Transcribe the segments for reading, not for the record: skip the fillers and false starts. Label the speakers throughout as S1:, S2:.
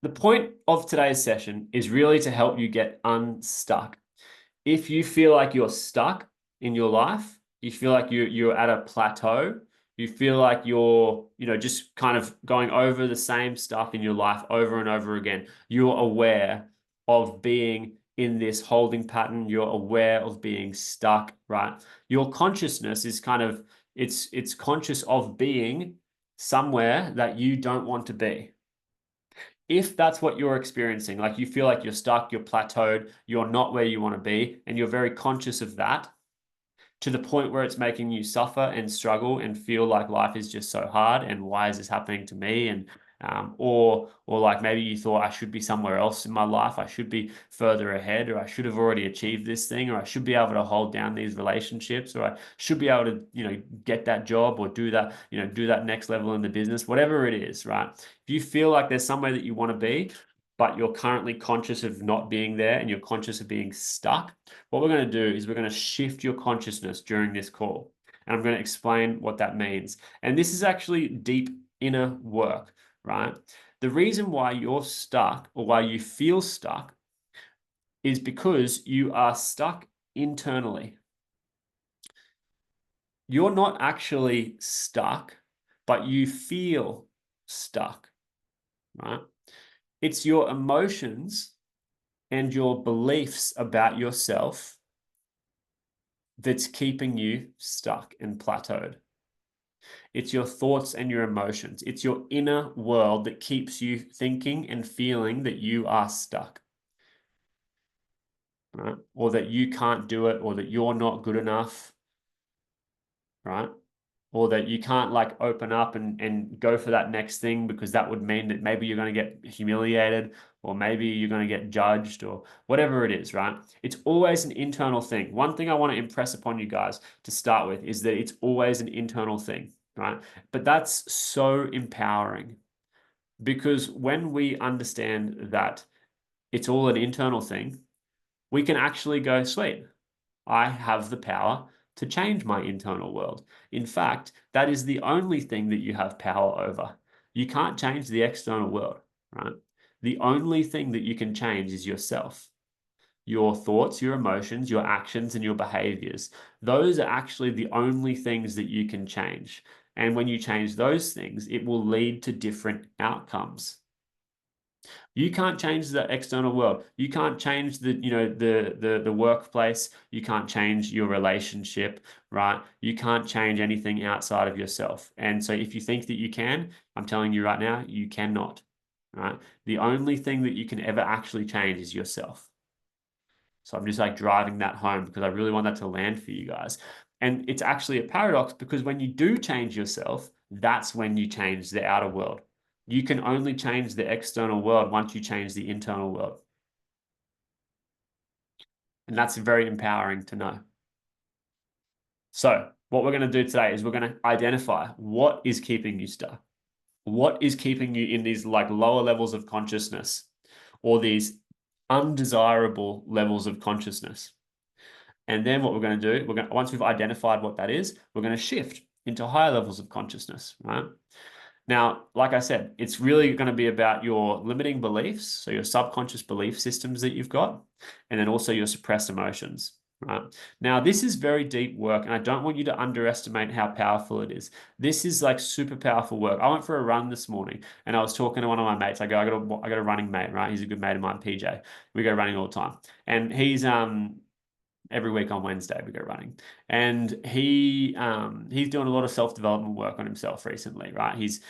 S1: The point of today's session is really to help you get unstuck. If you feel like you're stuck in your life, you feel like you're at a plateau, you feel like you're, just kind of going over the same stuff in your life over and over again. You're aware of being in this holding pattern, you're aware of being stuck, right? Your consciousness is kind of it's conscious of being somewhere that you don't want to be. If that's what you're experiencing, like you feel like you're stuck, you're plateaued, you're not where you want to be, and you're very conscious of that to the point where it's making you suffer and struggle and feel like life is just so hard and why is this happening to me? And or like maybe you thought I should be somewhere else in my life, I should be further ahead, or I should have already achieved this thing, or I should be able to hold down these relationships, or I should be able to, get that job or do that, do that next level in the business, whatever it is, right? If you feel like there's somewhere that you want to be, but you're currently conscious of not being there and you're conscious of being stuck, what we're going to do is we're going to shift your consciousness during this call. And I'm going to explain what that means. And this is actually deep inner work, right? The reason why you're stuck or why you feel stuck is because you are stuck internally. You're not actually stuck, but you feel stuck, right? It's your emotions and your beliefs about yourself that's keeping you stuck and plateaued. It's your thoughts and your emotions. It's your inner world that keeps you thinking and feeling that you are stuck, right? Or that you can't do it, or that you're not good enough, right? Or that you can't like open up and go for that next thing because that would mean that maybe you're going to get humiliated or maybe you're going to get judged or whatever it is, right? It's always an internal thing. One thing I want to impress upon you guys to start with is that it's always an internal thing, right? But that's so empowering because when we understand that it's all an internal thing, we can actually go, sweet, I have the power to change my internal world. In fact, that is the only thing that you have power over. You can't change the external world, right? The only thing that you can change is yourself. Your thoughts, your emotions, your actions, and your behaviors. Those are actually the only things that you can change. And when you change those things, it will lead to different outcomes. You can't change the external world. You can't change the workplace. You can't change your relationship, right? You can't change anything outside of yourself. And so if you think that you can, I'm telling you right now, you cannot, right? The only thing that you can ever actually change is yourself. So I'm just like driving that home because I really want that to land for you guys. And it's actually a paradox because when you do change yourself, that's when you change the outer world. You can only change the external world once you change the internal world. And that's very empowering to know. So, what we're going to do today is we're going to identify what is keeping you stuck. What is keeping you in these like lower levels of consciousness or these undesirable levels of consciousness. And then what we're going to do, once we've identified what that is, we're going to shift into higher levels of consciousness, right? Now, like I said, it's really going to be about your limiting beliefs, so your subconscious belief systems that you've got, and then also your suppressed emotions, right? Now, this is very deep work, and I don't want you to underestimate how powerful it is. This is like super powerful work. I went for a run this morning, and I was talking to one of my mates. I got a running mate, right? He's a good mate of mine, PJ. We go running all the time, and he's every week on Wednesday we go running. And he's doing a lot of self-development work on himself recently, right? He's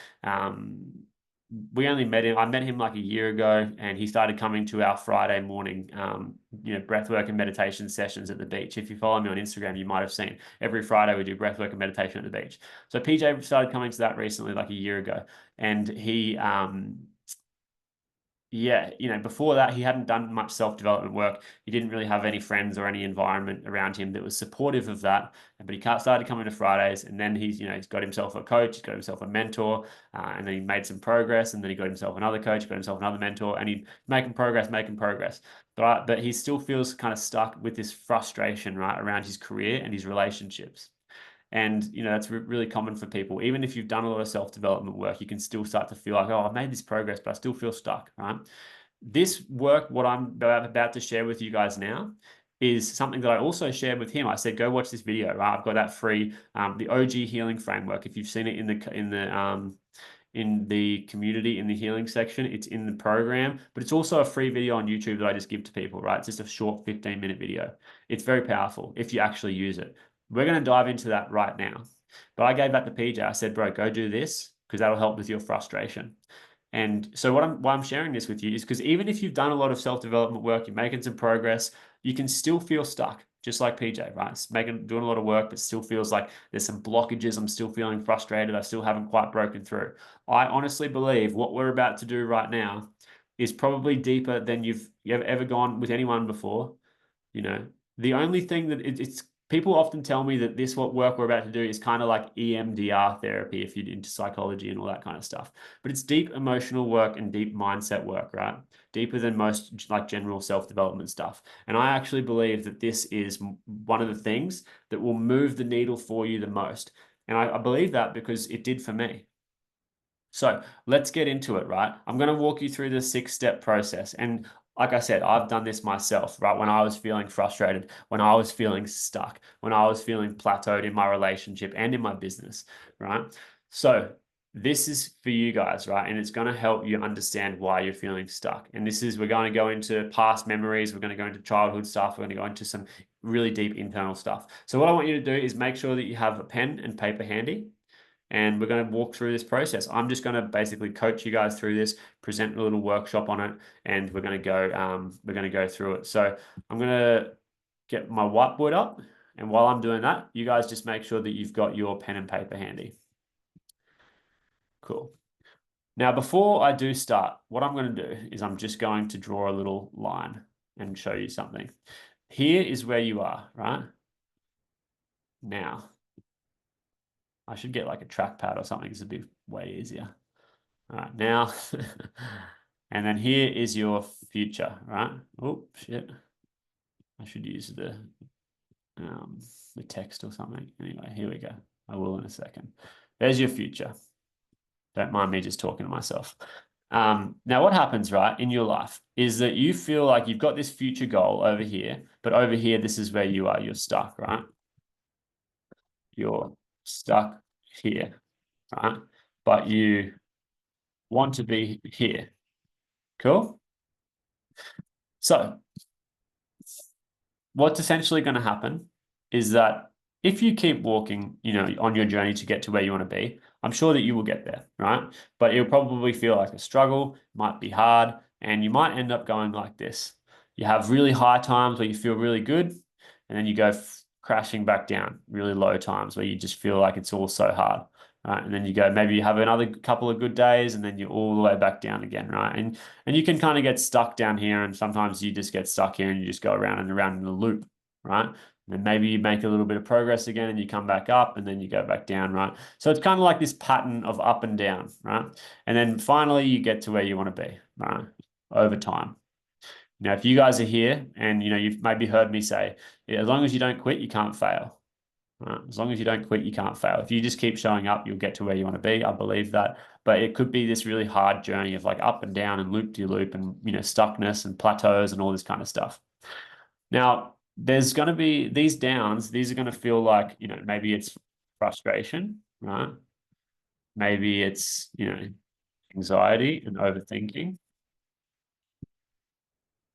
S1: we only met him, I met him like a year ago, and he started coming to our Friday morning breathwork and meditation sessions at the beach. If you follow me on Instagram, you might have seen every Friday we do breathwork and meditation at the beach. So PJ started coming to that recently, like a year ago, and he yeah, before that, he hadn't done much self-development work. He didn't really have any friends or any environment around him that was supportive of that. But he started coming to Fridays, and then he's got himself a coach, he's got himself a mentor, and then he made some progress, and then he got himself another coach, got himself another mentor, and he's making progress. But he still feels kind of stuck with this frustration, right, around his career and his relationships. And, you know, that's really common for people. Even if you've done a lot of self-development work, you can still start to feel like, oh, I've made this progress, but I still feel stuck, right? This work, what I'm about to share with you guys now, is something that I also shared with him. I said, go watch this video, right? I've got that free, the OG healing framework. If you've seen it in the community, in the healing section, it's in the program, but it's also a free video on YouTube that I just give to people, right? It's just a short 15-minute video. It's very powerful if you actually use it. We're going to dive into that right now. But I gave that to PJ. I said, bro, go do this because that'll help with your frustration. And so why I'm sharing this with you is because even if you've done a lot of self-development work, you're making some progress, you can still feel stuck, just like PJ, right? It's doing a lot of work, but still feels like there's some blockages. I'm still feeling frustrated. I still haven't quite broken through. I honestly believe what we're about to do right now is probably deeper than you've ever gone with anyone before. You know, the only thing that it's people often tell me that what work we're about to do is kind of like EMDR therapy if you're into psychology and all that kind of stuff. But it's deep emotional work and deep mindset work, right? Deeper than most like general self-development stuff. And I actually believe that this is one of the things that will move the needle for you the most. And I believe that because it did for me. So let's get into it, right? I'm going to walk you through the 6-step process. And like I said, I've done this myself, right? When I was feeling frustrated, when I was feeling stuck, when I was feeling plateaued in my relationship and in my business, right? So this is for you guys, right? And it's going to help you understand why you're feeling stuck. And we're going to go into past memories. We're going to go into childhood stuff. We're going to go into some really deep internal stuff. So what I want you to do is make sure that you have a pen and paper handy. And we're going to walk through this process. I'm just going to basically coach you guys through this, present a little workshop on it, and we're going to go through it. So I'm going to get my whiteboard up, and while I'm doing that, you guys just make sure that you've got your pen and paper handy. Cool. Now, before I do start, what I'm going to do is I'm just going to draw a little line and show you something. Here is where you are, right? Now, I should get like a trackpad or something. It's a bit way easier. All right, now, and then here is your future, right? Oh, shit. I should use the text or something. Anyway, here we go. I will in a second. There's your future. Don't mind me just talking to myself. Now, what happens, right, in your life is that you feel like you've got this future goal over here, but over here, this is where you are. You're stuck, right? You're stuck here, right? But you want to be here. Cool? So what's essentially going to happen is that if you keep walking, you know, on your journey to get to where you want to be, I'm sure that you will get there, right? But it'll probably feel like a struggle, might be hard, and you might end up going like this. You have really high times where you feel really good, and then you go crashing back down, really low times where you just feel like it's all so hard. Right. And then you go, maybe you have another couple of good days and then you're all the way back down again. Right. And you can kind of get stuck down here. And sometimes you just get stuck here and you just go around and around in a loop. Right. And then maybe you make a little bit of progress again and you come back up and then you go back down. Right. So it's kind of like this pattern of up and down. Right. And then finally you get to where you want to be. Right. Over time. Now, if you guys are here and, you know, you've maybe heard me say, as long as you don't quit, you can't fail. Right? As long as you don't quit, you can't fail. If you just keep showing up, you'll get to where you want to be. I believe that. But it could be this really hard journey of like up and down and loop to loop and, you know, stuckness and plateaus and all this kind of stuff. Now, there's going to be these downs. These are going to feel like, you know, maybe it's frustration, right? Maybe it's, you know, anxiety and overthinking.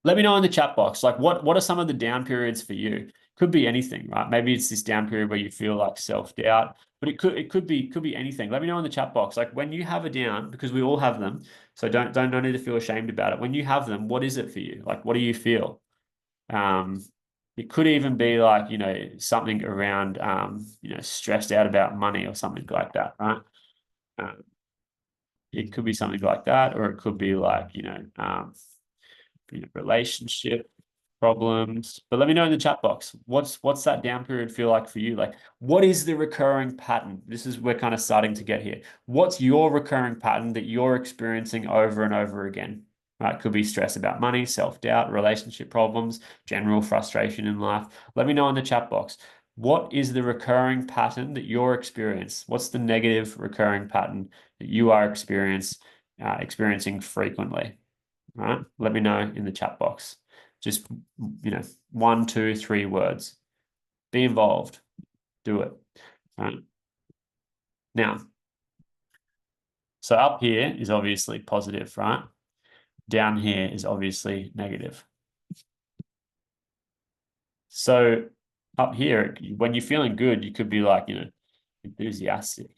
S1: Let me know in the chat box, like what are some of the down periods for you? Could be anything, right? Maybe it's this down period where you feel like self-doubt, but it could be anything. Let me know in the chat box, like when you have a down, because we all have them. So don't need to feel ashamed about it. When you have them, what is it for you? Like, what do you feel? It could even be like, you know, something around, you know, stressed out about money or something like that, right? It could be something like that, or it could be like, you know, relationship problems. But let me know in the chat box, what's that down period feel like for you? Like, what is the recurring pattern? This is, we're kind of starting to get here. What's your recurring pattern that you're experiencing over and over again? Right? Could be stress about money, self-doubt, relationship problems, general frustration in life. Let me know in the chat box. What is the recurring pattern that you're experiencing? What's the negative recurring pattern that you are experiencing frequently? All right, let me know in the chat box. Just, 1, 2, 3 words. Be involved. Do it. All right. Now, so up here is obviously positive, right? Down here is obviously negative. So up here, when you're feeling good, you could be like, enthusiastic,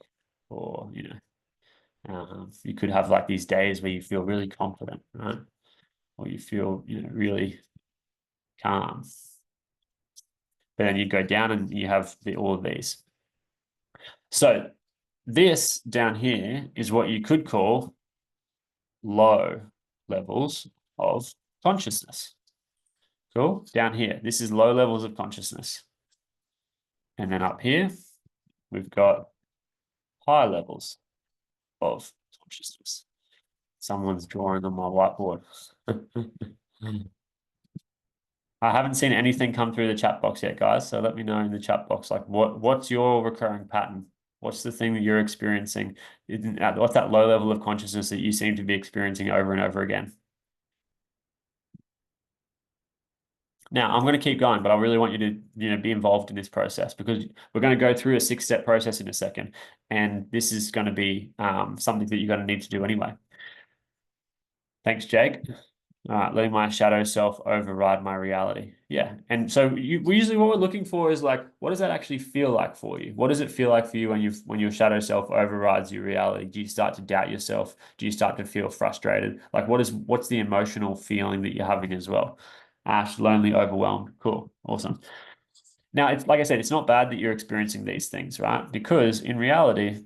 S1: or, you could have like these days where you feel really confident, right? Or you feel, really calm. But then you go down and you have all of these. So this down here is what you could call low levels of consciousness. Cool. Down here, this is low levels of consciousness. And then up here, we've got high levels of consciousness. Someone's drawing on my whiteboard. I haven't seen anything come through the chat box yet, guys. So let me know in the chat box, like what's your recurring pattern? What's the thing that you're experiencing? What's that low level of consciousness that you seem to be experiencing over and over again? Now, I'm going to keep going, but I really want you to, be involved in this process, because we're going to go through a 6-step process in a second, and this is going to be something that you're going to need to do anyway. Thanks, Jake. All right, letting my shadow self override my reality. Yeah. And so usually what we're looking for is like, what does that actually feel like for you? What does it feel like for you when your shadow self overrides your reality? Do you start to doubt yourself? Do you start to feel frustrated? Like what's the emotional feeling that you're having as well? Ash, lonely, overwhelmed. Cool. Awesome. Now, it's like I said, it's not bad that you're experiencing these things, right? Because in reality,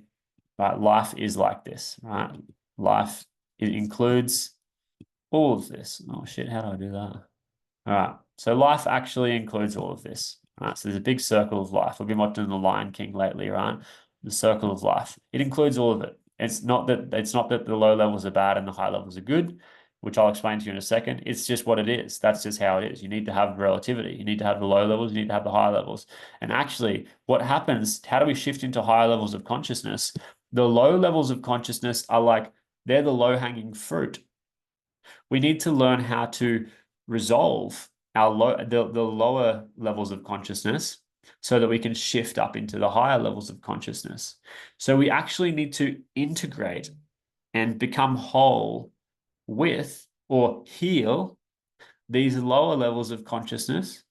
S1: right, life is like this, right? Life, it includes all of this. Oh shit, how do I do that? All right. So life actually includes all of this. All right. So there's a big circle of life. We've been watching The Lion King lately, right? The circle of life. It includes all of it. It's not that the low levels are bad and the high levels are good, which I'll explain to you in a second. It's just what it is. That's just how it is. You need to have relativity. You need to have the low levels, you need to have the high levels. And actually, what happens, how do we shift into higher levels of consciousness? The low levels of consciousness are like, they're the low-hanging fruit. We need to learn how to resolve the lower levels of consciousness so that we can shift up into the higher levels of consciousness. So we actually need to integrate and become whole with, or heal, these lower levels of consciousness.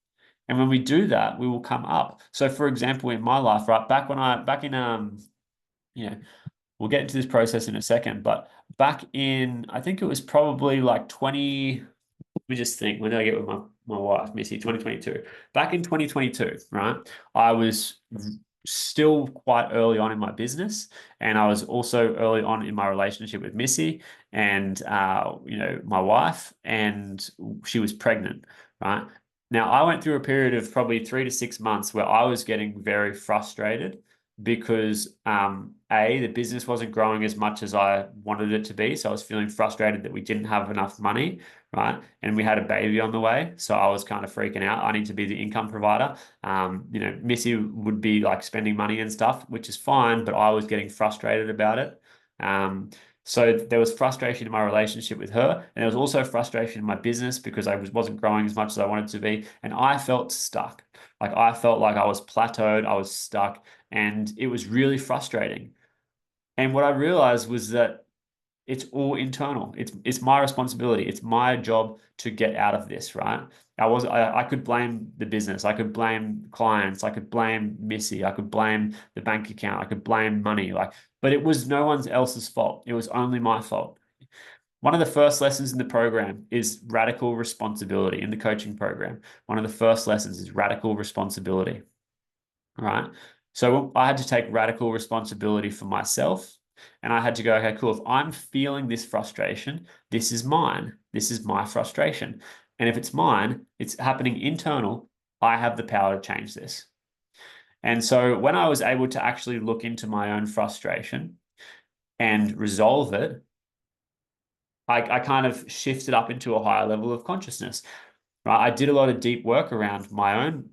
S1: And when we do that, we will come up. So for example, in my life, right, back in you know, we'll get into this process in a second, but back in, I think it was probably like 20, let me just think, when did I get with my wife, Missy? 2022. Back in 2022, right? I was still quite early on in my business, and I was also early on in my relationship with Missy and my wife, and she was pregnant, right? Now I went through a period of probably 3 to 6 months where I was getting very frustrated because the business wasn't growing as much as I wanted it to be. So I was feeling frustrated that we didn't have enough money, right? And we had a baby on the way. So I was kind of freaking out. I need to be the income provider. Missy would be like spending money and stuff, which is fine, but I was getting frustrated about it. So there was frustration in my relationship with her, and there was also frustration in my business because I wasn't growing as much as I wanted to be, and I felt stuck. Like I felt like I was plateaued, I was stuck, and it was really frustrating. And what I realized was that it's all internal. It's my responsibility. It's my job to get out of this, right? I could blame the business. I could blame clients. I could blame Missy. I could blame the bank account. I could blame money. But it was no one else's fault. It was only my fault. One of the first lessons in the program is radical responsibility in the coaching program. One of the first lessons is radical responsibility. All right. So I had to take radical responsibility for myself. And I had to go, okay, cool. If I'm feeling this frustration, this is mine. This is my frustration. And if it's mine, it's happening internal. I have the power to change this. And so when I was able to actually look into my own frustration and resolve it, I kind of shifted up into a higher level of consciousness. Right? I did a lot of deep work around my own,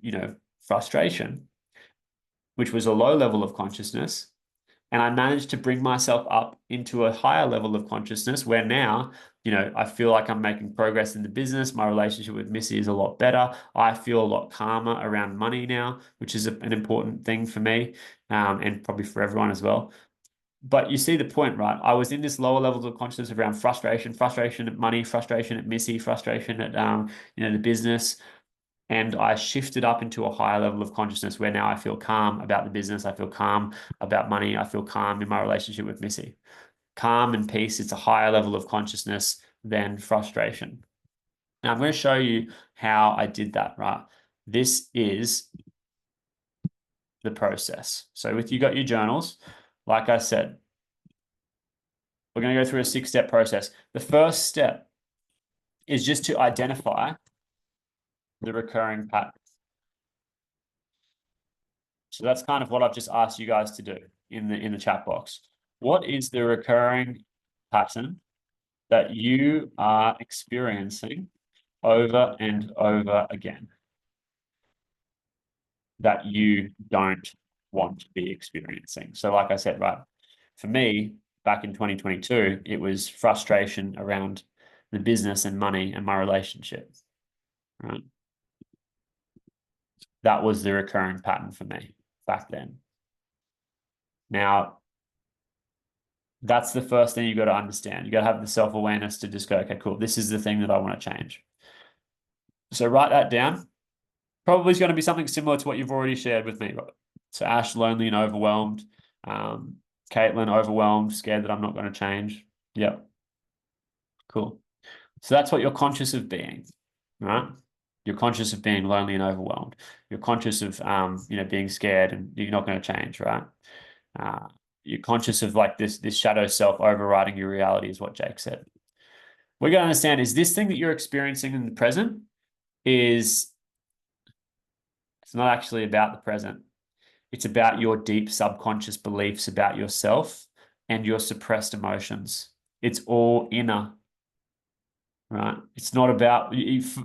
S1: frustration. which was a low level of consciousness. And I managed to bring myself up into a higher level of consciousness where now, I feel like I'm making progress in the business. My relationship with Missy is a lot better. I feel a lot calmer around money now, which is an important thing for me, and probably for everyone as well. But you see the point, right? I was in this lower levels of consciousness around frustration at money, frustration at Missy, frustration at the business. And I shifted up into a higher level of consciousness where now I feel calm about the business. I feel calm about money. I feel calm in my relationship with Missy. Calm and peace, it's a higher level of consciousness than frustration. Now I'm going to show you how I did that, right? This is the process. So with you got your journals, like I said, we're going to go through a 6-step process. The first step is just to identify the recurring pattern. So that's kind of what I've just asked you guys to do in the chat box. What is the recurring pattern that you are experiencing over and over again that you don't want to be experiencing? So like I said, right, for me, back in 2022, it was frustration around the business and money and my relationship, right? That was the recurring pattern for me back then. Now, that's the first thing you got to understand. You got to have the self-awareness to just go, okay, cool. This is the thing that I want to change. So write that down. Probably is going to be something similar to what you've already shared with me. So Ash, lonely and overwhelmed. Caitlin, overwhelmed, scared that I'm not going to change. Yep. Cool. So that's what you're conscious of being, right? You're conscious of being lonely and overwhelmed. You're conscious of, being scared and you're not going to change, right? You're conscious of like this shadow self overriding your reality is what Jake said. We're going to understand is this thing that you're experiencing in the present it's not actually about the present. It's about your deep subconscious beliefs about yourself and your suppressed emotions. It's all inner, right? It's not about,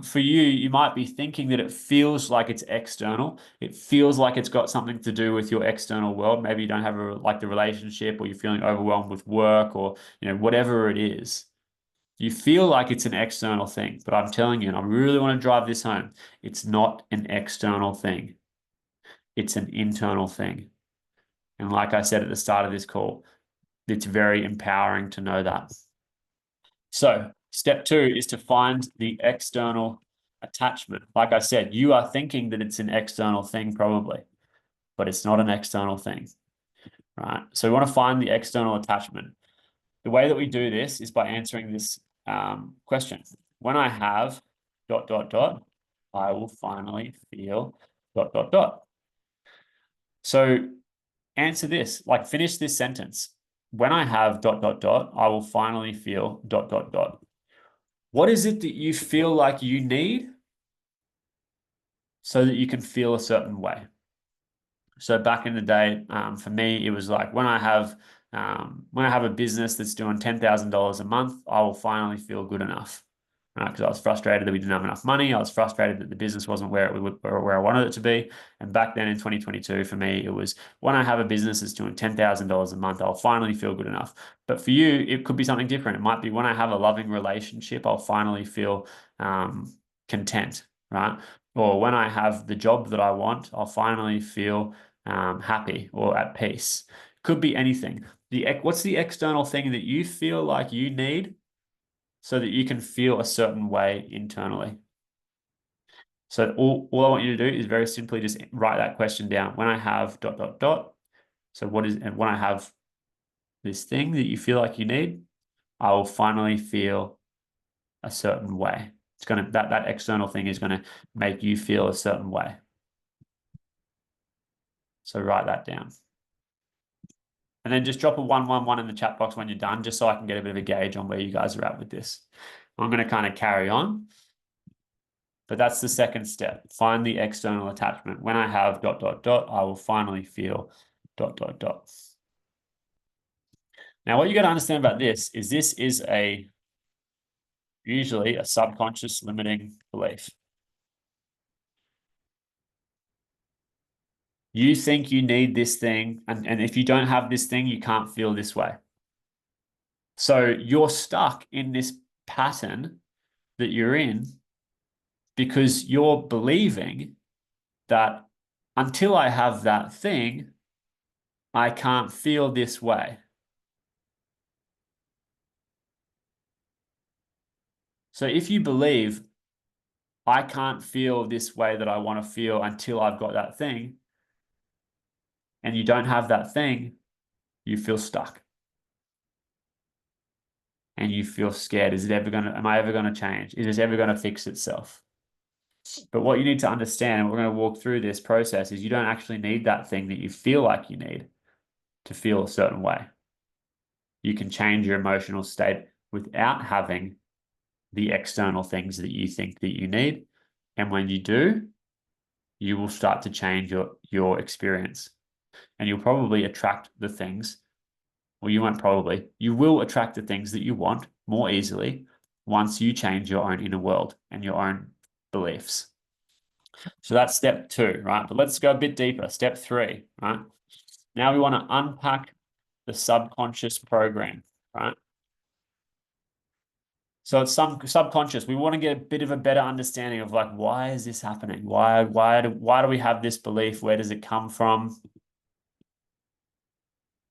S1: for you, you might be thinking that it feels like it's external. It feels like it's got something to do with your external world. Maybe you don't have the relationship, or you're feeling overwhelmed with work, or, whatever it is. You feel like it's an external thing, but I'm telling you, and I really want to drive this home, it's not an external thing. It's an internal thing. And like I said at the start of this call, it's very empowering to know that. So step 2 is to find the external attachment. Like I said, you are thinking that it's an external thing probably, but it's not an external thing, right? So we want to find the external attachment. The way that we do this is by answering this question. When I have ... I will finally feel ... So answer this, like finish this sentence. When I have ... I will finally feel ... What is it that you feel like you need so that you can feel a certain way? So back in the day, for me, it was like when I have a business that's doing $10,000 a month, I will finally feel good enough. Right? Because I was frustrated that we didn't have enough money. I was frustrated that the business wasn't where I wanted it to be. And back then in 2022, for me, it was when I have a business that's doing $10,000 a month, I'll finally feel good enough. But for you, it could be something different. It might be when I have a loving relationship, I'll finally feel content, right? Or when I have the job that I want, I'll finally feel happy or at peace. Could be anything. What's the external thing that you feel like you need so that you can feel a certain way internally? So all I want you to do is very simply just write that question down. When I have ... So and when I have this thing that you feel like you need, I will finally feel a certain way. It's going to, that external thing is going to make you feel a certain way. So write that down. And then just drop a 111 in the chat box when you're done, just so I can get a bit of a gauge on where you guys are at with this. I'm going to kind of carry on, but that's the second step. Find the external attachment. When I have ... I will finally feel ... Now, what you got to understand about this is usually a subconscious limiting belief. You think you need this thing, and if you don't have this thing, you can't feel this way. So you're stuck in this pattern that you're in because you're believing that until I have that thing, I can't feel this way. So if you believe I can't feel this way that I want to feel until I've got that thing, and you don't have that thing, you feel stuck. And you feel scared. Am I ever going to change? Is this ever going to fix itself? But what you need to understand, and we're going to walk through this process, is you don't actually need that thing that you feel like you need to feel a certain way. You can change your emotional state without having the external things that you think that you need. And when you do, you will start to change your experience. And you'll probably attract the things, well, you won't probably, you will attract the things that you want more easily once you change your own inner world and your own beliefs. So that's step 2, right? But let's go a bit deeper. Step 3, right? Now we want to unpack the subconscious program, right? So it's some subconscious. We want to get a bit of a better understanding of like, why is this happening? Why do we have this belief? Where does it come from?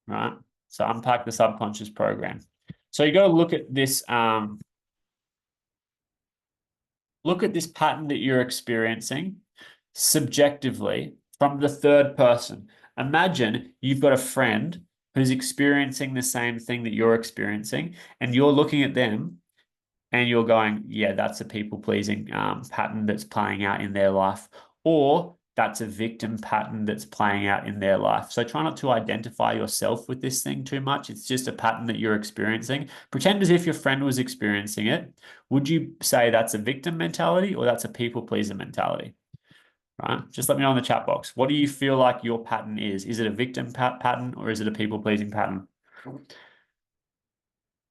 S1: Right? So unpack the subconscious program. So you got to look at this, pattern that you're experiencing subjectively from the third person. Imagine you've got a friend who's experiencing the same thing that you're experiencing, and you're looking at them and you're going, yeah, that's a people-pleasing pattern that's playing out in their life, or that's a victim pattern that's playing out in their life. So try not to identify yourself with this thing too much. It's just a pattern that you're experiencing. Pretend as if your friend was experiencing it. Would you say that's a victim mentality or that's a people-pleaser mentality? Right? Just let me know in the chat box. What do you feel like your pattern is? Is it a victim pattern or is it a people-pleasing pattern?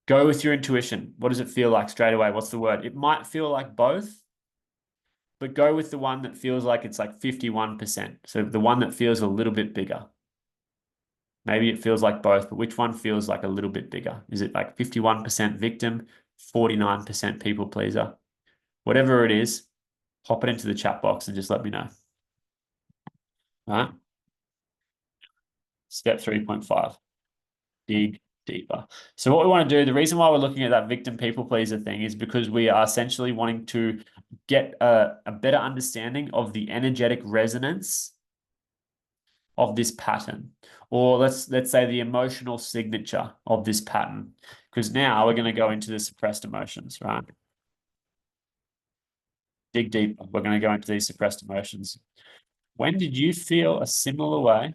S1: Go with your intuition. What does it feel like straight away? What's the word? It might feel like both, but go with the one that feels like it's like 51%. So the one that feels a little bit bigger. Maybe it feels like both, but which one feels like a little bit bigger? Is it like 51% victim, 49% people pleaser? Whatever it is, pop it into the chat box and just let me know. All right. Step 3.5, dig deeper. So what we want to do, the reason why we're looking at that victim people pleaser thing is because we are essentially wanting to get a better understanding of the energetic resonance of this pattern, or let's say the emotional signature of this pattern, because now we're going to go into the suppressed emotions, right? Dig deeper. We're going to go into these suppressed emotions. When did you feel a similar way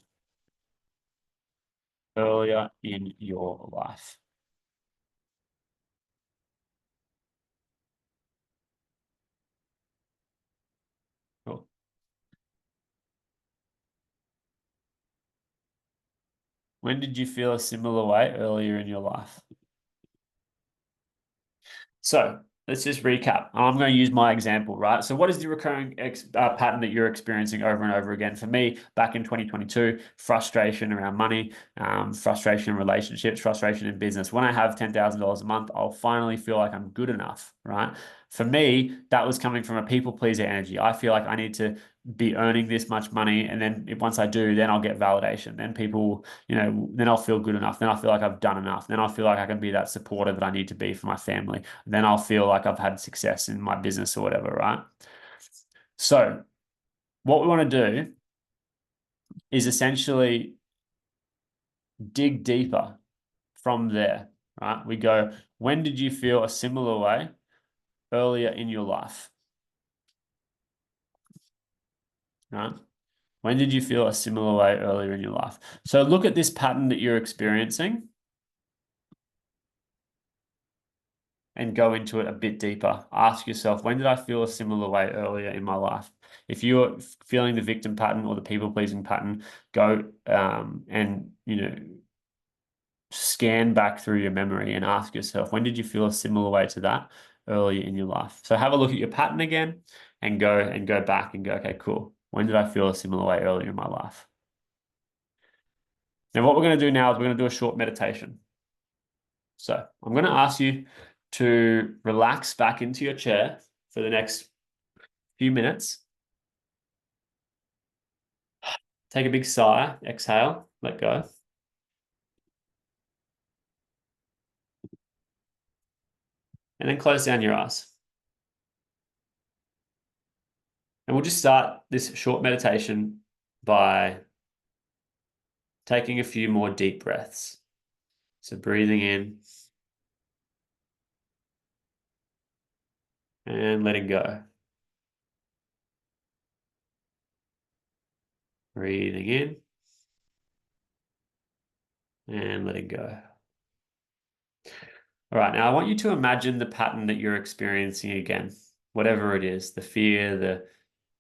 S1: earlier in your life? Cool. When did you feel a similar way earlier in your life? So let's just recap. I'm going to use my example, right? So what is the recurring pattern that you're experiencing over and over again? For me, back in 2022, frustration around money, frustration in relationships, frustration in business. When I have $10,000 a month, I'll finally feel like I'm good enough, right? For me, that was coming from a people pleaser energy. I feel like I need to be earning this much money, and then once I do, then I'll get validation. Then people, then I'll feel good enough. Then I feel like I've done enough. Then I feel like I can be that supporter that I need to be for my family. Then I'll feel like I've had success in my business or whatever, right? So what we want to do is essentially dig deeper from there, right? We go, when did you feel a similar way earlier in your life? Right? When did you feel a similar way earlier in your life? So look at this pattern that you're experiencing and go into it a bit deeper. Ask yourself, when did I feel a similar way earlier in my life? If you're feeling the victim pattern or the people-pleasing pattern, go and scan back through your memory and ask yourself, when did you feel a similar way to that earlier in your life? So have a look at your pattern again and go back and go, okay, cool. When did I feel a similar way earlier in my life? Now, what we're going to do now is we're going to do a short meditation. So I'm going to ask you to relax back into your chair for the next few minutes. Take a big sigh, exhale, let go. And then close down your eyes. And we'll just start this short meditation by taking a few more deep breaths. So breathing in and letting go. Breathing in and letting go. All right, now I want you to imagine the pattern that you're experiencing again, whatever it is, the fear, the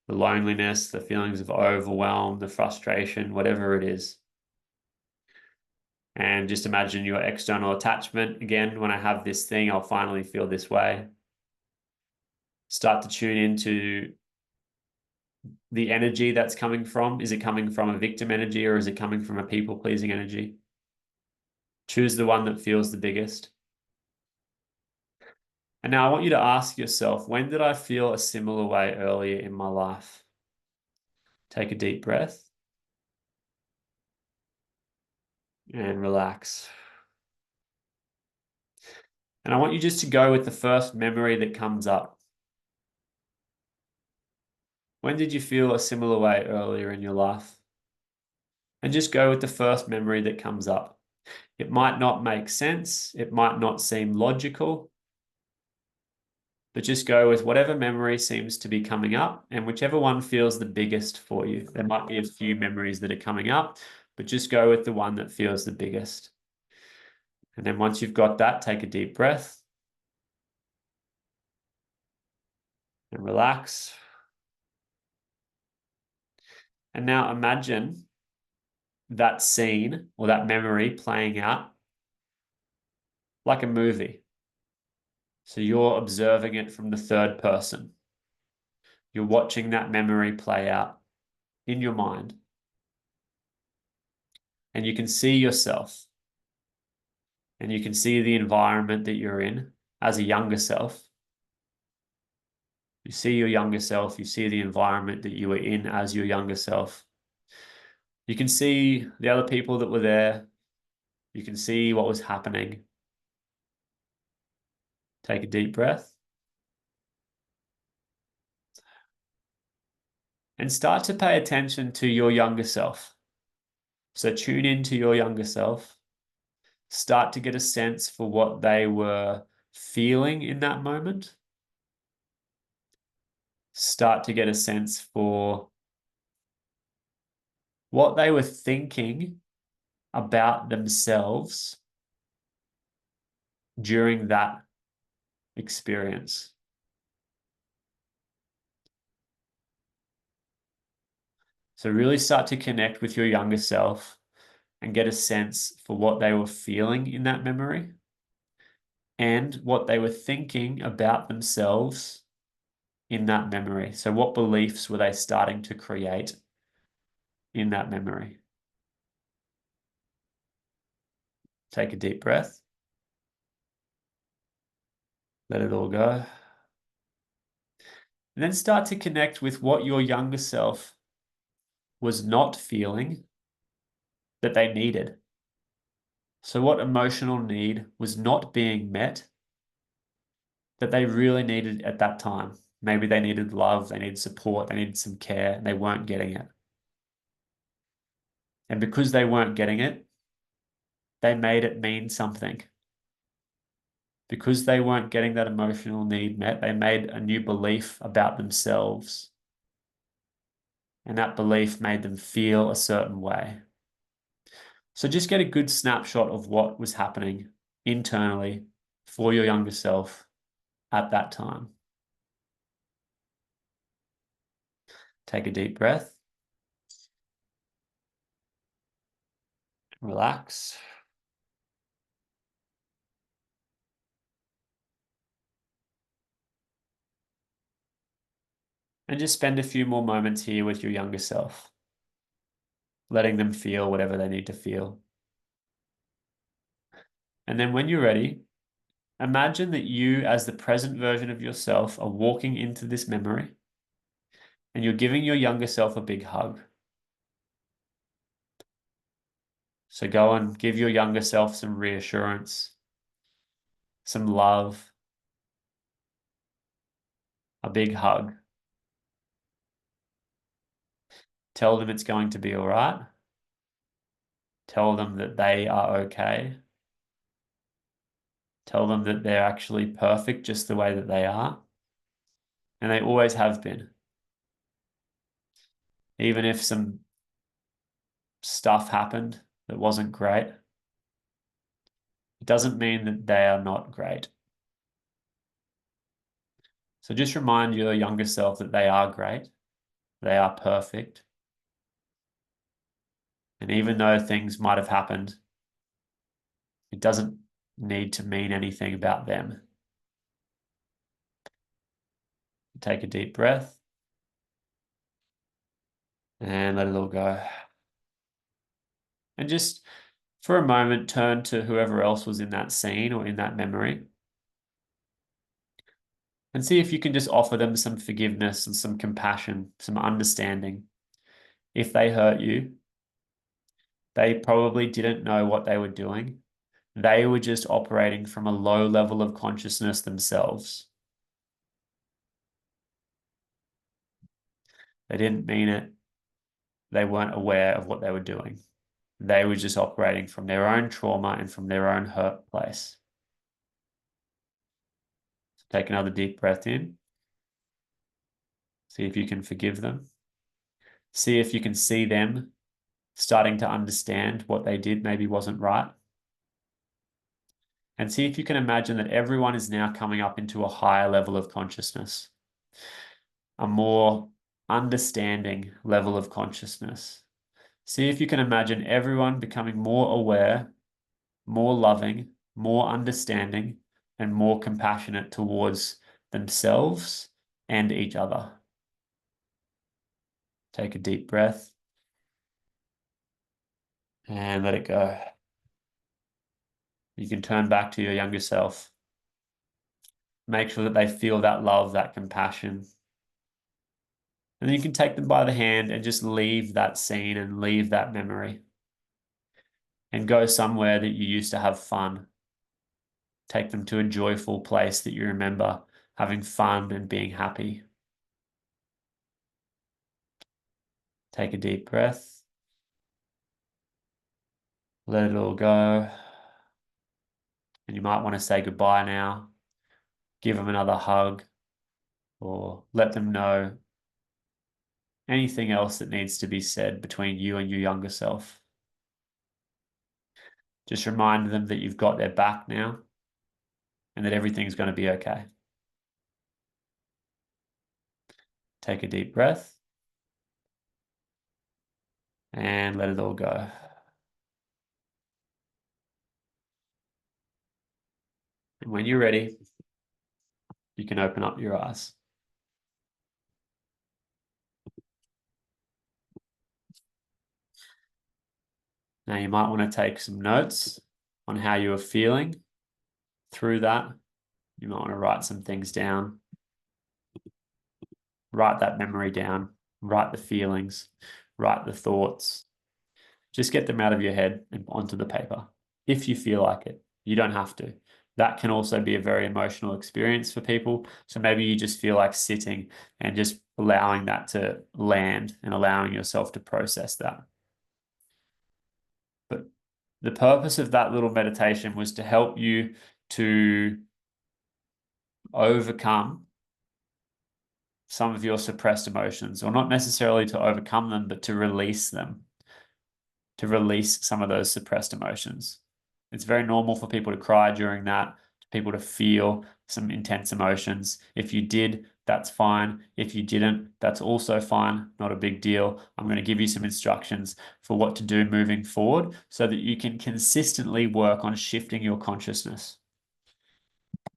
S1: loneliness, the feelings of overwhelm, the frustration, whatever it is. And just imagine your external attachment. Again, when I have this thing, I'll finally feel this way. Start to tune into the energy that's coming from. Is it coming from a victim energy or is it coming from a people-pleasing energy? Choose the one that feels the biggest. And now I want you to ask yourself, when did I feel a similar way earlier in my life? Take a deep breath and relax. And I want you just to go with the first memory that comes up. When did you feel a similar way earlier in your life? And just go with the first memory that comes up. It might not make sense. It might not seem logical, but just go with whatever memory seems to be coming up and whichever one feels the biggest for you. There might be a few memories that are coming up, but just go with the one that feels the biggest. And then once you've got that, take a deep breath and relax. And now imagine that scene or that memory playing out like a movie. So you're observing it from the third person. You're watching that memory play out in your mind. And you can see yourself. And you can see the environment that you're in as a younger self. You see your younger self. You see the environment that you were in as your younger self. You can see the other people that were there. You can see what was happening. Take a deep breath. And start to pay attention to your younger self. So tune into your younger self. Start to get a sense for what they were feeling in that moment. Start to get a sense for what they were thinking about themselves during that experience. So really start to connect with your younger self and get a sense for what they were feeling in that memory and what they were thinking about themselves in that memory. So what beliefs were they starting to create in that memory? Take a deep breath. Let it all go. And then start to connect with what your younger self was not feeling that they needed. So what emotional need was not being met that they really needed at that time? Maybe they needed love, they needed support, they needed some care, and they weren't getting it. And because they weren't getting it, they made it mean something. Because they weren't getting that emotional need met, they made a new belief about themselves. And that belief made them feel a certain way. So just get a good snapshot of what was happening internally for your younger self at that time. Take a deep breath. Relax. And just spend a few more moments here with your younger self. letting them feel whatever they need to feel. And then when you're ready, imagine that you, as the present version of yourself, are walking into this memory and you're giving your younger self a big hug. So go and give your younger self some reassurance, some love, a big hug. Tell them it's going to be all right. Tell them that they are okay. Tell them that they're actually perfect just the way that they are. And they always have been. Even if some stuff happened that wasn't great, it doesn't mean that they are not great. So just remind your younger self that they are great. They are perfect. And even though things might have happened, it doesn't need to mean anything about them. Take a deep breath and let it all go. And just for a moment, turn to whoever else was in that scene or in that memory and see if you can just offer them some forgiveness and some compassion, some understanding. If they hurt you, they probably didn't know what they were doing. They were just operating from a low level of consciousness themselves. They didn't mean it. They weren't aware of what they were doing. They were just operating from their own trauma and from their own hurt place. So take another deep breath in. See if you can forgive them. See if you can see them starting to understand what they did maybe wasn't right. And see if you can imagine that everyone is now coming up into a higher level of consciousness, a more understanding level of consciousness. See if you can imagine everyone becoming more aware, more loving, more understanding, and more compassionate towards themselves and each other. Take a deep breath and let it go. You can turn back to your younger self. Make sure that they feel that love, that compassion. And then you can take them by the hand and just leave that scene and leave that memory and go somewhere that you used to have fun. Take them to a joyful place that you remember having fun and being happy. Take a deep breath. Let it all go. And you might want to say goodbye now. Give them another hug or let them know anything else that needs to be said between you and your younger self. Just remind them that you've got their back now and that everything's going to be okay. Take a deep breath and let it all go. And when you're ready, you can open up your eyes. Now you might want to take some notes on how you are feeling through that. You might want to write some things down. Write that memory down. Write the feelings. Write the thoughts. Just get them out of your head and onto the paper if you feel like it. You don't have to. That can also be a very emotional experience for people. So maybe you just feel like sitting and just allowing that to land and allowing yourself to process that. But the purpose of that little meditation was to help you to overcome some of your suppressed emotions, or not necessarily to overcome them, but to release them, to release some of those suppressed emotions. It's very normal for people to cry during that, people to feel some intense emotions. If you did, that's fine. If you didn't, that's also fine. Not a big deal. I'm going to give you some instructions for what to do moving forward so that you can consistently work on shifting your consciousness.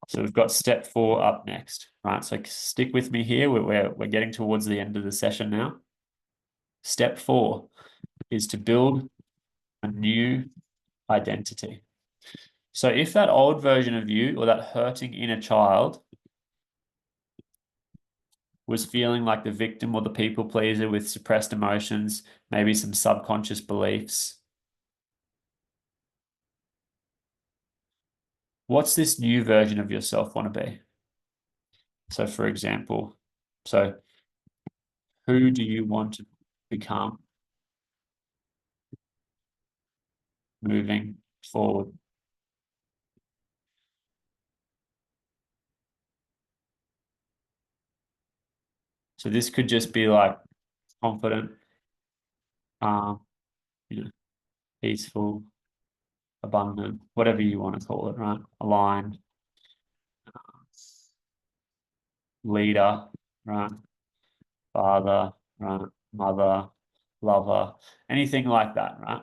S1: So we've got step 4 up next, right? So stick with me here. We're getting towards the end of the session now. Step 4, is to build a new identity. So if that old version of you or that hurting inner child was feeling like the victim or the people pleaser with suppressed emotions, maybe some subconscious beliefs, what's this new version of yourself want to be? So for example, who do you want to become moving forward? So this could just be like confident, um, you know, peaceful, abundant, whatever you want to call it, right? Aligned, leader, right? Father, right? Mother, lover, anything like that, right?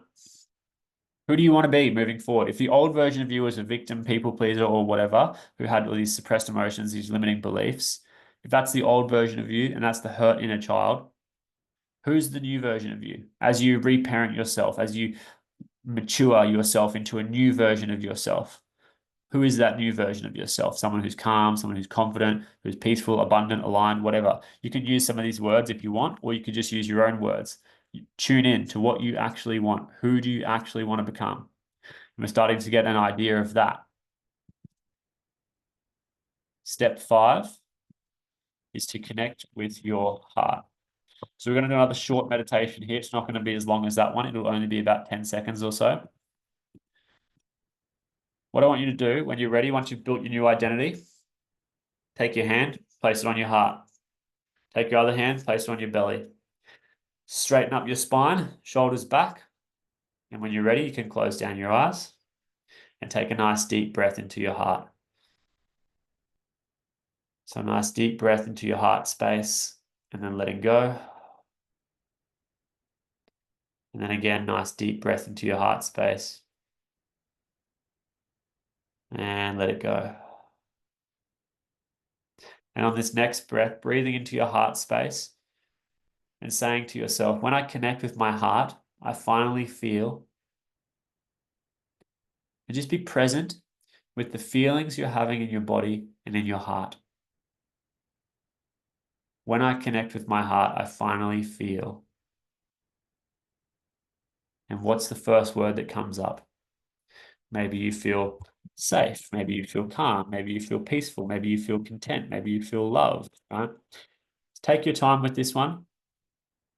S1: Who do you want to be moving forward? If the old version of you was a victim, people pleaser, or whatever, who had all these suppressed emotions, these limiting beliefs, if that's the old version of you and that's the hurt inner child, who's the new version of you? As you reparent yourself, as you mature yourself into a new version of yourself, who is that new version of yourself? Someone who's calm, someone who's confident, who's peaceful, abundant, aligned, whatever. You can use some of these words if you want, or you could just use your own words. Tune in to what you actually want. Who do you actually want to become? And we're starting to get an idea of that. Step 5 is to connect with your heart. So we're going to do another short meditation here. It's not going to be as long as that one. It'll only be about 10 seconds or so. What I want you to do when you're ready, once you've built your new identity, take your hand, place it on your heart. Take your other hand, place it on your belly. Straighten up your spine, shoulders back. And when you're ready, you can close down your eyes and take a nice deep breath into your heart. So a nice deep breath into your heart space and then letting go. And then again, nice deep breath into your heart space and let it go. And on this next breath, breathing into your heart space and saying to yourself, when I connect with my heart, I finally feel. And just be present with the feelings you're having in your body and in your heart. When I connect with my heart, I finally feel. And what's the first word that comes up? Maybe you feel safe. Maybe you feel calm. Maybe you feel peaceful. Maybe you feel content. Maybe you feel loved, right? Take your time with this one.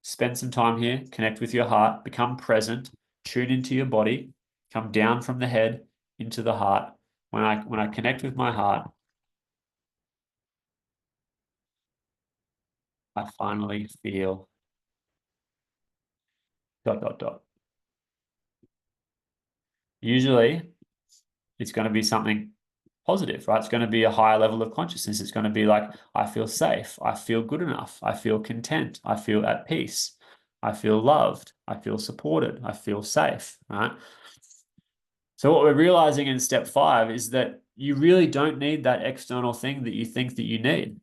S1: Spend some time here. Connect with your heart. Become present. Tune into your body. Come down from the head into the heart. When I connect with my heart, I finally feel ... Usually, it's going to be something positive, right? It's going to be a higher level of consciousness. It's going to be like, I feel safe. I feel good enough. I feel content. I feel at peace. I feel loved. I feel supported. I feel safe, right? So what we're realizing in step 5 is that you really don't need that external thing that you think that you need,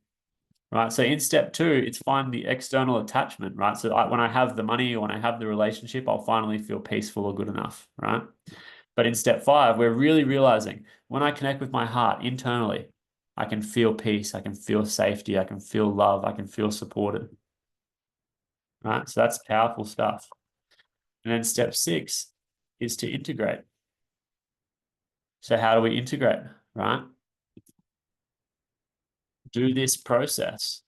S1: right? So in step 2, it's find the external attachment, right? So when I have the money or when I have the relationship, I'll finally feel peaceful or good enough, right? But in step 5, we're really realizing when I connect with my heart internally, I can feel peace, I can feel safety, I can feel love, I can feel supported, right? So that's powerful stuff. And then step 6 is to integrate. So how do we integrate, right? Do this process.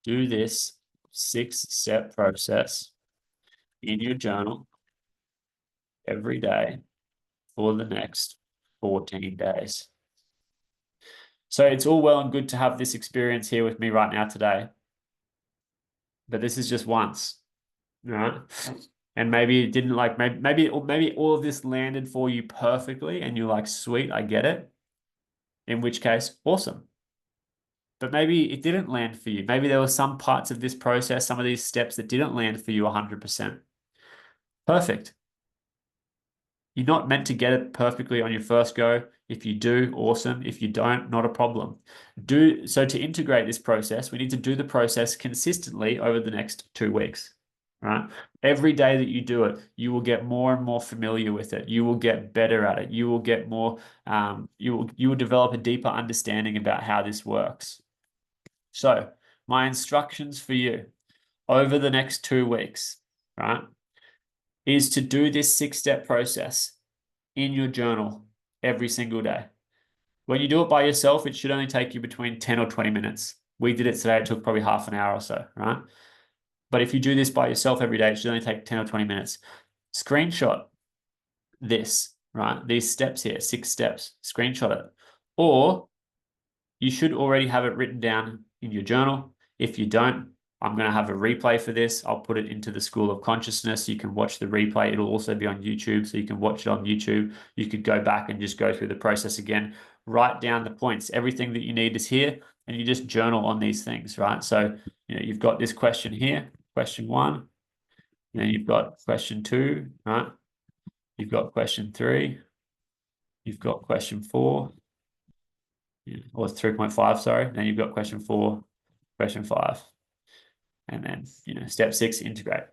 S1: Do this 6-step process in your journal every day for the next 14 days. So it's all well and good to have this experience here with me right now today, but this is just once, right? And maybe it didn't like, maybe all of this landed for you perfectly and you're like, sweet, I get it. In which case, awesome. But maybe it didn't land for you. Maybe there were some parts of this process, some of these steps that didn't land for you 100%. Perfect. You're not meant to get it perfectly on your first go. If you do, awesome. If you don't, not a problem. So to integrate this process, we need to do the process consistently over the next 2 weeks. right? Every day that you do it, you will get more and more familiar with it. You will get better at it. You will get more, you will develop a deeper understanding about how this works. So my instructions for you over the next 2 weeks, right, is to do this 6-step process in your journal every single day. When you do it by yourself, it should only take you between 10 or 20 minutes. We did it today, it took probably half an hour or so, right? But if you do this by yourself every day, it should only take 10 or 20 minutes. Screenshot this, right? These steps here, 6 steps, screenshot it. Or you should already have it written down in your journal. If you don't, I'm going to have a replay for this. I'll put it into the School of Consciousness. You can watch the replay. It'll also be on YouTube, so you can watch it on YouTube. You could go back and just go through the process again. Write down the points. Everything that you need is here, and you just journal on these things, right? So, you've got this question here, question 1. Then you've got question 2, right? You've got question 3. You've got question 4. Or 3.5, sorry. Then you've got question 4, question 5. And then, step 6, integrate.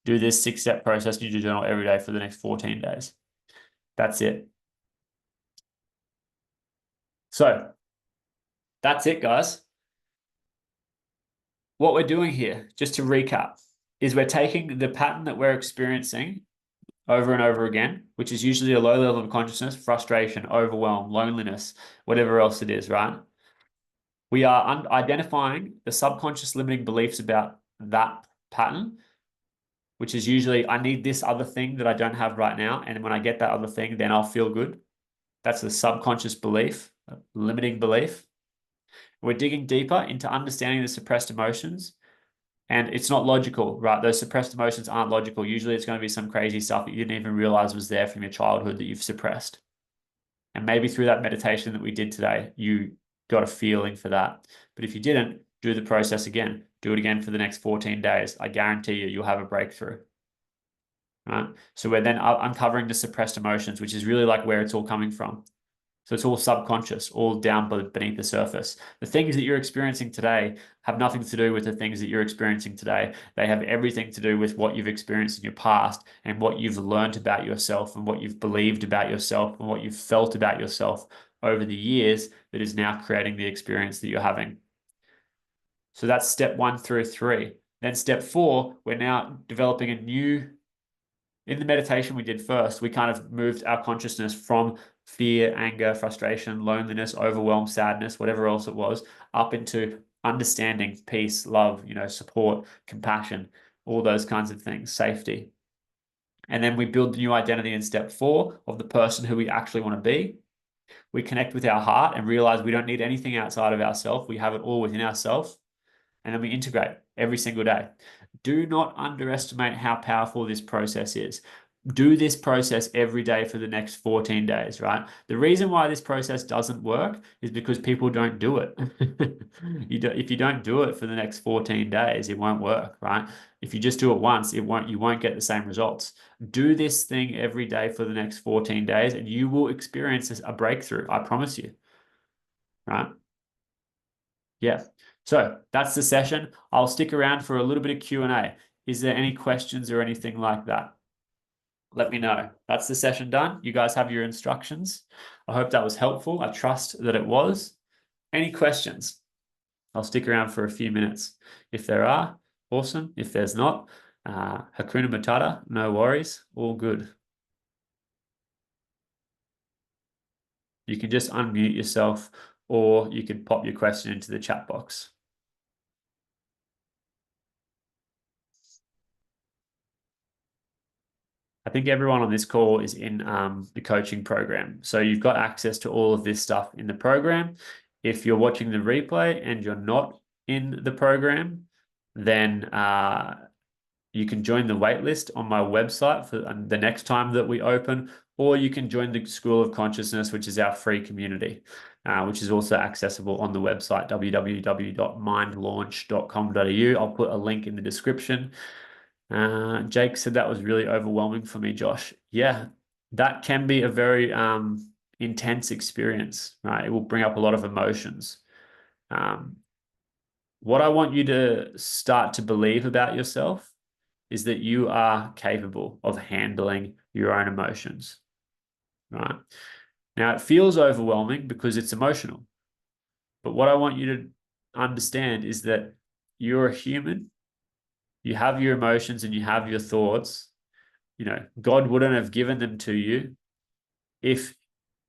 S1: Do this 6-step process in your journal every day for the next 14 days. That's it. So that's it, guys. What we're doing here, just to recap, is we're taking the pattern that we're experiencing over and over again, which is usually a low level of consciousness, frustration, overwhelm, loneliness, whatever else it is, right? We are identifying the subconscious limiting beliefs about that pattern, which is usually, I need this other thing that I don't have right now. And when I get that other thing, then I'll feel good. That's the subconscious belief, limiting belief. We're digging deeper into understanding the suppressed emotions. And it's not logical, right? Those suppressed emotions aren't logical. Usually it's going to be some crazy stuff that you didn't even realize was there from your childhood that you've suppressed. And maybe through that meditation that we did today, you got a feeling for that. But if you didn't, do the process again. Do it again for the next 14 days. I guarantee you'll have a breakthrough. Right? So we're then uncovering the suppressed emotions, which is really like where it's all coming from. So it's all subconscious, all down beneath the surface. The things that you're experiencing today have nothing to do with the things that you're experiencing today. They have everything to do with what you've experienced in your past and what you've learned about yourself and what you've believed about yourself and what you've felt about yourself over the years that is now creating the experience that you're having. So that's step 1 through 3. Then step 4, we're now developing a new. In the meditation we did first, we kind of moved our consciousness from fear, anger, frustration, loneliness, overwhelm, sadness, whatever else it was, up into understanding, peace, love, support, compassion, all those kinds of things, safety. And then we build the new identity in step 4 of the person who we actually want to be. We connect with our heart and realize we don't need anything outside of ourselves. We have it all within ourselves. And then we integrate every single day. Do not underestimate how powerful this process is. Do this process every day for the next 14 days, right? The reason why this process doesn't work is because people don't do it. If you don't do it for the next 14 days, it won't work, right? If you just do it once, you won't get the same results. Do this thing every day for the next 14 days and you will experience a breakthrough. I promise you, right? Yeah. So that's the session. I'll stick around for a little bit of Q&A. Is there any questions or anything like that? Let me know. That's the session done. You guys have your instructions. I hope that was helpful. I trust that it was. Any questions? I'll stick around for a few minutes. If there are, awesome. If there's not, Hakuna Matata, no worries, all good. You can just unmute yourself or you can pop your question into the chat box. I think everyone on this call is in the coaching program. So you've got access to all of this stuff in the program. If you're watching the replay and you're not in the program, then you can join the waitlist on my website for the next time that we open, or you can join the School of Consciousness, which is our free community, which is also accessible on the website, www.mindlaunch.com.au. I'll put a link in the description. Jake said that was really overwhelming for me, Josh. Yeah, that can be a very intense experience, right? It will bring up a lot of emotions. What I want you to start to believe about yourself is that you are capable of handling your own emotions, right? Now, it feels overwhelming because it's emotional. But what I want you to understand is that you're a human. You have your emotions and you have your thoughts. God wouldn't have given them to you if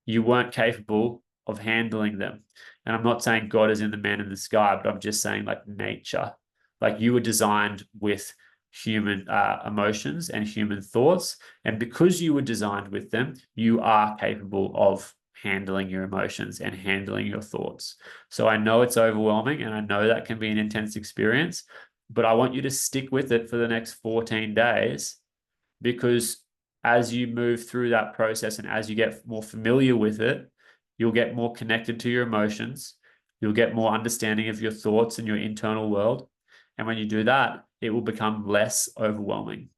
S1: you weren't capable of handling them. And I'm not saying God is in the man in the sky, but I'm just saying like nature. Like you were designed with human emotions and human thoughts. And because you were designed with them, you are capable of handling your emotions and handling your thoughts. So I know it's overwhelming and I know that can be an intense experience, but I want you to stick with it for the next 14 days because as you move through that process and as you get more familiar with it, you'll get more connected to your emotions. You'll get more understanding of your thoughts and your internal world. And when you do that, it will become less overwhelming.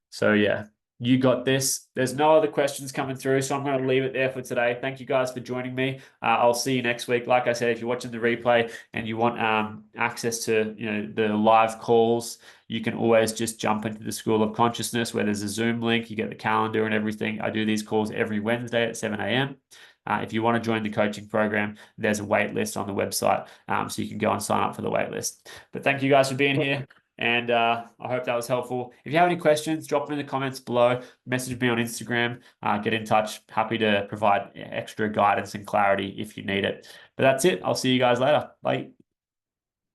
S1: So, yeah, you got this. There's no other questions coming through, so I'm going to leave it there for today. Thank you guys for joining me. I'll see you next week. Like I said, if you're watching the replay and you want access to the live calls, you can always just jump into the School of Consciousness where there's a Zoom link. You get the calendar and everything. I do these calls every Wednesday at 7 a.m. If you want to join the coaching program, there's a wait list on the website, so you can go and sign up for the wait list. But thank you guys for being here. And I hope that was helpful. If you have any questions, drop them in the comments below. Message me on Instagram. Get in touch. Happy to provide extra guidance and clarity if you need it. But that's it. I'll see you guys later. Bye.